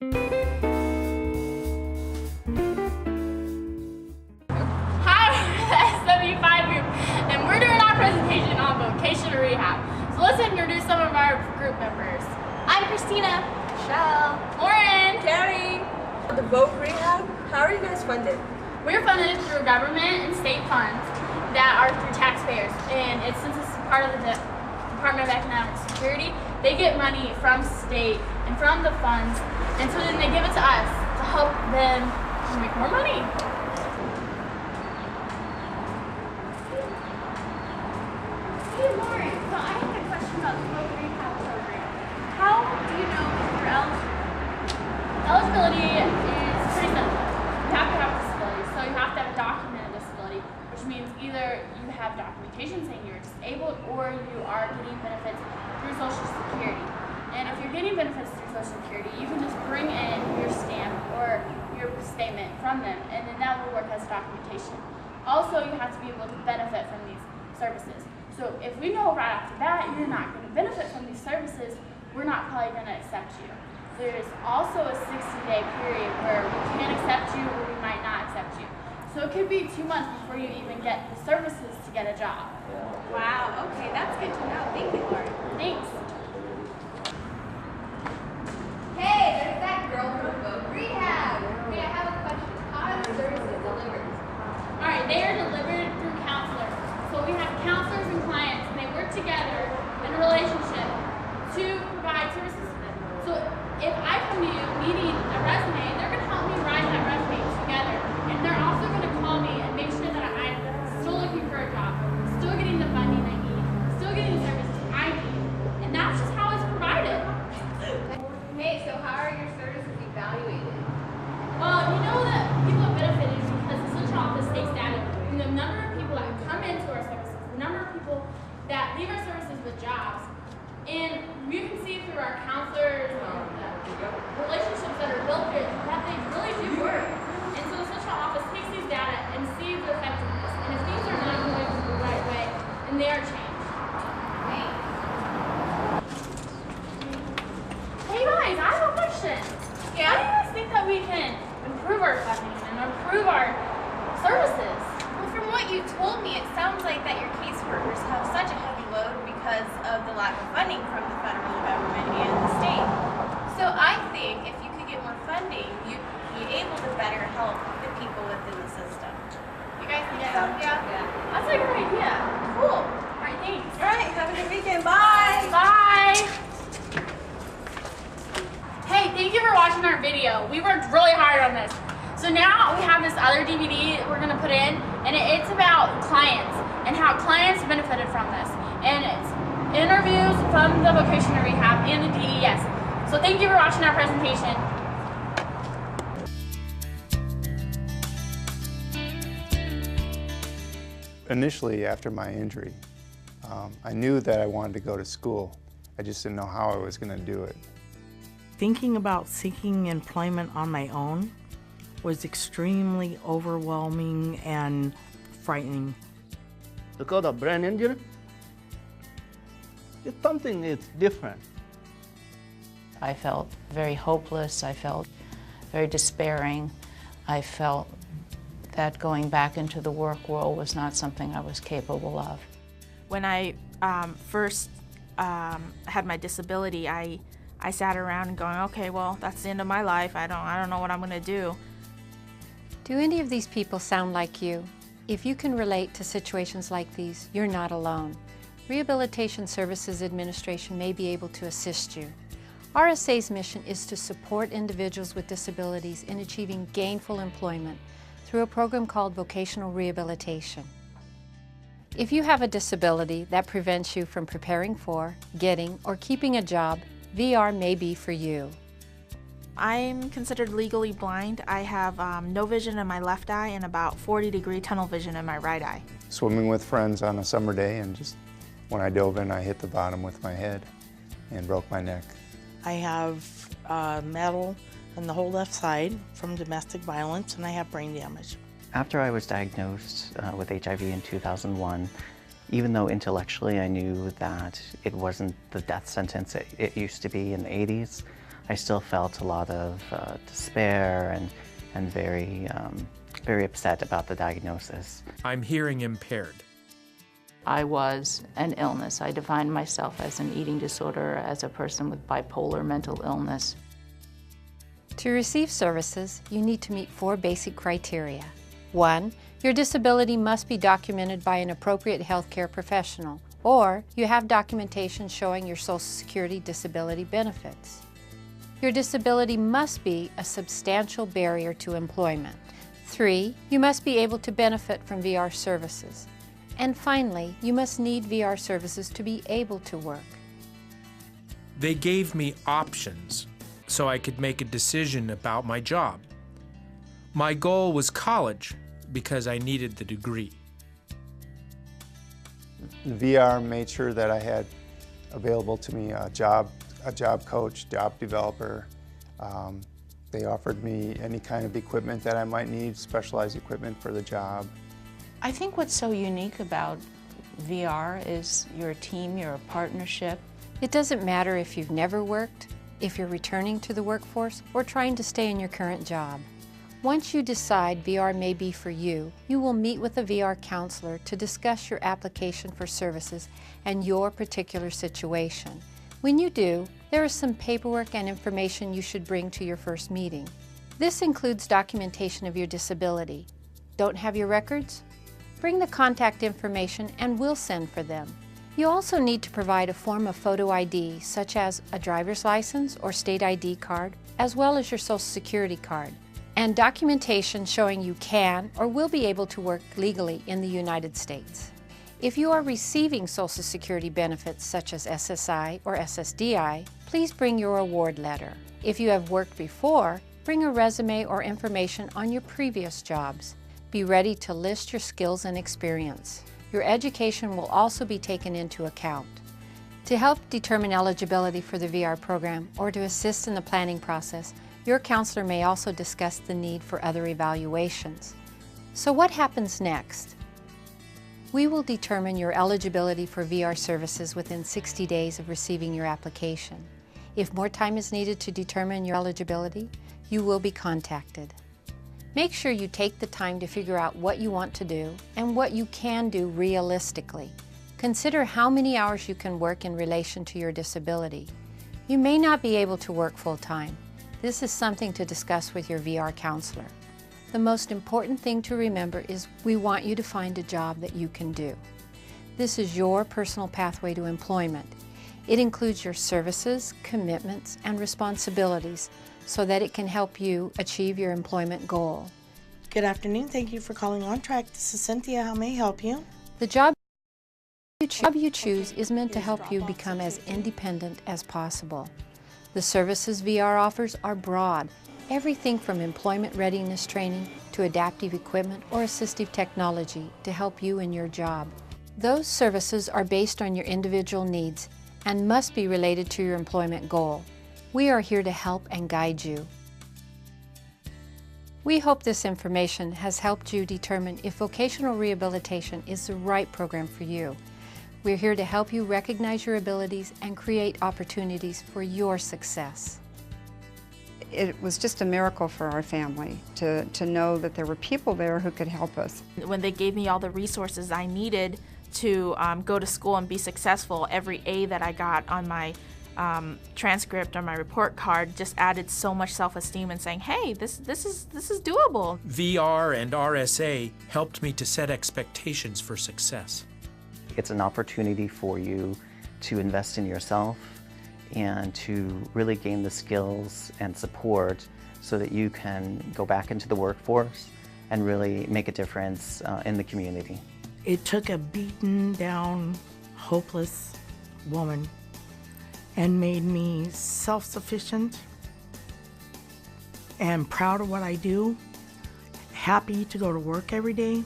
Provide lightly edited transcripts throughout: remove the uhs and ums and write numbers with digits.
Hi, we're the SW5 group, and we're doing our presentation on vocational rehab. So let's introduce some of our group members. I'm Christina. Michelle. Lauren. Carrie. The Voc Rehab, how are you guys funded? We're funded through government and state funds that are through taxpayers. And since it's part of the Department of Economic Security, they get money from state and from the funds, and so then they give it to us to help them make more money. Hey Lauren, so I have a question about the Voc Rehab program. How do you know if you're eligible? Eligibility is pretty simple. You have to have a disability, so you have to have a documented disability, which means either you have documentation saying you're disabled or you are getting benefits through Social Security. And if you're getting benefits through Social Security, you can just bring in your stamp or your statement from them, and then that will work as documentation. Also, you have to be able to benefit from these services. So if we know right off the bat you're not going to benefit from these services, we're not probably going to accept you. There's also a 60-day period where we can accept you or we might not accept you. So it could be 2 months before you even get the services to get a job. Wow, okay, that's good to know. Thank you, Lauren. Thanks. Hey, there's that girl from Voc Rehab. Hey, I have a question. How are the services delivered? All right, they are delivered through counselors. So we have counselors and clients, and they work together in a relationship to provide services to them. So if I come to you needing a resume, they're going to help me write that resume together. And they're also going to call me and make sure that I'm still looking for a job, still getting the funding I need, still getting the services I need. And that's just how it's provided. Hey, so how are your services evaluated? Well, you know that people have benefited because the central office takes data from the number of people that come into our services, the number of people that leave our services with jobs. And you can see through our counselors and the relationships that are built here that they really do work. And so the central office takes these data and sees the effectiveness. And if things are not going the right way, then they are changed. Thanks. Hey guys, I have a question. Yeah? How do you guys think that we can improve our funding and improve our services? Well, from what you told me, it sounds like that your caseworkers have such a heavy load because of the lack of funding from the federal government and the state. So I think if you could get more funding, you'd be able to better help the people within the system. You guys think so? Yeah. That's a good idea. Cool. All right, thanks. All right, have a good weekend. Bye. Bye. Hey, thank you for watching our video. We worked really hard on this. So now we have this other DVD we're going to put in, and it's about clients and how clients benefited from this. And it's interviews from the vocational rehab and the DES. So thank you for watching our presentation. Initially, after my injury, I knew that I wanted to go to school. I just didn't know how I was going to do it. Thinking about seeking employment on my own was extremely overwhelming and frightening. Because of brain injury, it's something that's different. I felt very hopeless. I felt very despairing. I felt that going back into the work world was not something I was capable of. When I first had my disability, I sat around and going, okay, well, that's the end of my life. I don't know what I'm going to do. Do any of these people sound like you? If you can relate to situations like these, you're not alone. Rehabilitation Services Administration may be able to assist you. RSA's mission is to support individuals with disabilities in achieving gainful employment through a program called vocational rehabilitation. If you have a disability that prevents you from preparing for, getting, or keeping a job, VR may be for you. I'm considered legally blind. I have no vision in my left eye and about 40-degree tunnel vision in my right eye. Swimming with friends on a summer day, and just when I dove in, I hit the bottom with my head and broke my neck. I have metal on the whole left side from domestic violence, and I have brain damage. After I was diagnosed with HIV in 2001, even though intellectually I knew that it wasn't the death sentence it used to be in the 80s, I still felt a lot of despair and very upset about the diagnosis. I'm hearing impaired. I was an illness. I defined myself as an eating disorder, as a person with bipolar mental illness. To receive services, you need to meet 4 basic criteria. 1, your disability must be documented by an appropriate healthcare professional, or you have documentation showing your Social Security disability benefits. Your disability must be a substantial barrier to employment. 3, you must be able to benefit from VR services. And finally, you must need VR services to be able to work. They gave me options so I could make a decision about my job. My goal was college because I needed the degree. The VR made sure that I had available to me a job coach, job developer. They offered me any kind of equipment that I might need, specialized equipment for the job. I think what's so unique about VR is you're a team, you're a partnership. It doesn't matter if you've never worked, if you're returning to the workforce, or trying to stay in your current job. Once you decide VR may be for you, you will meet with a VR counselor to discuss your application for services and your particular situation. When you do, there is some paperwork and information you should bring to your first meeting. This includes documentation of your disability. Don't have your records? Bring the contact information and we'll send for them. You also need to provide a form of photo ID, such as a driver's license or state ID card, as well as your Social Security card, and documentation showing you can or will be able to work legally in the United States. If you are receiving Social Security benefits such as SSI or SSDI, please bring your award letter. If you have worked before, bring a resume or information on your previous jobs. Be ready to list your skills and experience. Your education will also be taken into account. To help determine eligibility for the VR program or to assist in the planning process, your counselor may also discuss the need for other evaluations. So what happens next? We will determine your eligibility for VR services within 60 days of receiving your application. If more time is needed to determine your eligibility, you will be contacted. Make sure you take the time to figure out what you want to do and what you can do realistically. Consider how many hours you can work in relation to your disability. You may not be able to work full-time. This is something to discuss with your VR counselor. The most important thing to remember is we want you to find a job that you can do. This is your personal pathway to employment. It includes your services, commitments, and responsibilities so that it can help you achieve your employment goal. Good afternoon. Thank you for calling On Track. This is Cynthia. How may I help you? The job you choose is meant to help you become as independent as possible. The services VR offers are broad, everything from employment readiness training to adaptive equipment or assistive technology to help you in your job. Those services are based on your individual needs and must be related to your employment goal. We are here to help and guide you. We hope this information has helped you determine if vocational rehabilitation is the right program for you. We're here to help you recognize your abilities and create opportunities for your success. It was just a miracle for our family to know that there were people there who could help us. When they gave me all the resources I needed to go to school and be successful, every A that I got on my transcript or my report card just added so much self-esteem and saying, hey, this is doable. VR and RSA helped me to set expectations for success. It's an opportunity for you to invest in yourself and to really gain the skills and support so that you can go back into the workforce and really make a difference in the community. It took a beaten down, hopeless woman and made me self-sufficient and proud of what I do, happy to go to work every day.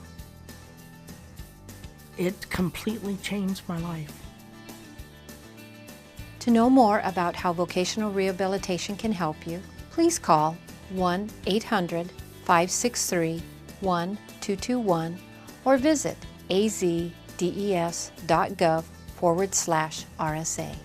It completely changed my life. To know more about how vocational rehabilitation can help you, please call 1-800-563-1221 or visit azdes.gov/RSA.